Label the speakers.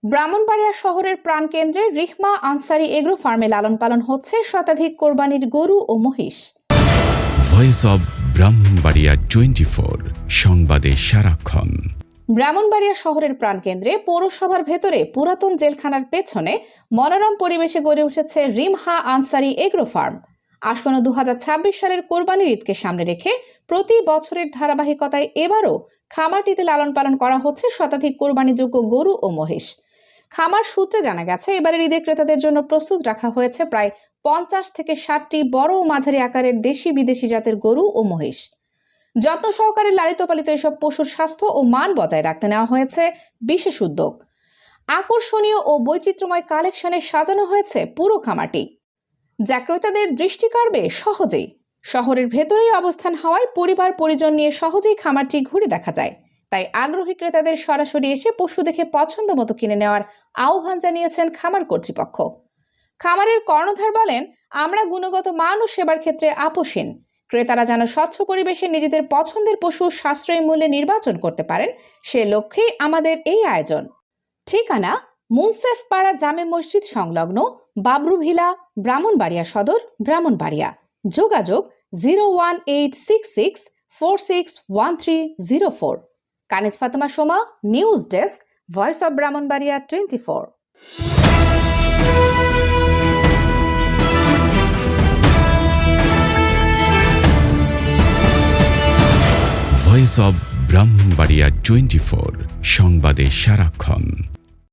Speaker 1: ব্রাহ্মণবাড়িয়া শহরের প্রাণকেন্দ্রে রিহমা আনসারি এগ্রো ফার্মে লালন পালন হচ্ছে শতাধিক কোরবানির গরু ও মহিষ।
Speaker 2: ভয়েস অব ব্রাহ্মণবাড়িয়া 24 সংবাদে সারাক্ষণ।
Speaker 1: ব্রাহ্মণবাড়িয়া শহরের প্রাণকেন্দ্রে পৌরসভার ভেতরে পুরাতন জেলখানার পেছনে মনোরম পরিবেশে গড়ে উঠেছে রিমহা আনসারি এগ্রো ফার্ম। আসন্ন 2026 সালের কোরবানির ঈদকে সামনে রেখে প্রতি বছরের ধারাবাহিকতায় এবারও খামারটিতে লালন পালন করা হচ্ছে শতাধিক কোরবানিযোগ্য গরু ও মহিষ। খামার সূত্রে জানা গেছে, এবারের ঈদে ক্রেতাদের জন্য প্রস্তুত রাখা হয়েছে প্রায় 50 থেকে 60টি বড় ও মাঝারি আকারের দেশি বিদেশি জাতের গরু ও মহিষ। যত্ন সহকারে লালিত পালিত এসব পশুর স্বাস্থ্য ও মান বজায় রাখতে নেওয়া হয়েছে বিশেষ উদ্যোগ। আকর্ষণীয় ও বৈচিত্র্যময় কালেকশনে সাজানো হয়েছে পুরো খামারটি, যা ক্রেতাদের দৃষ্টি কাড়বে সহজেই। শহরের ভেতরেই অবস্থান হওয়ায় পরিবার পরিজন নিয়ে সহজেই খামারটি ঘুরে দেখা যায়। তাই আগ্রহী ক্রেতাদের সরাসরি এসে পশু দেখে পছন্দ মতো কিনে নেওয়ার আহ্বান জানিয়েছেন খামার কর্তৃপক্ষ। খামারের কর্ণধার বলেন, আমরা গুণগত মান ও সেবার ক্ষেত্রে আপোষহীন। ক্রেতারা যেন স্বচ্ছ পরিবেশে নিজেদের পছন্দের পশু সাশ্রয়ী মূল্যে নির্বাচন করতে পারেন, সে লক্ষ্যেই আমাদের এই আয়োজন। ঠিকানা মুনসেফ পাড়া জামে মসজিদ সংলগ্ন বাবরু ভিলা, ব্রাহ্মণবাড়িয়া সদর, ব্রাহ্মণবাড়িয়া। যোগাযোগ 01866461304। Kaniz Fatema Soma, news desk, voice of Brahmanbaria 24।
Speaker 2: Voice of Brahmanbaria 24 সংবাদে সারাক্ষণ।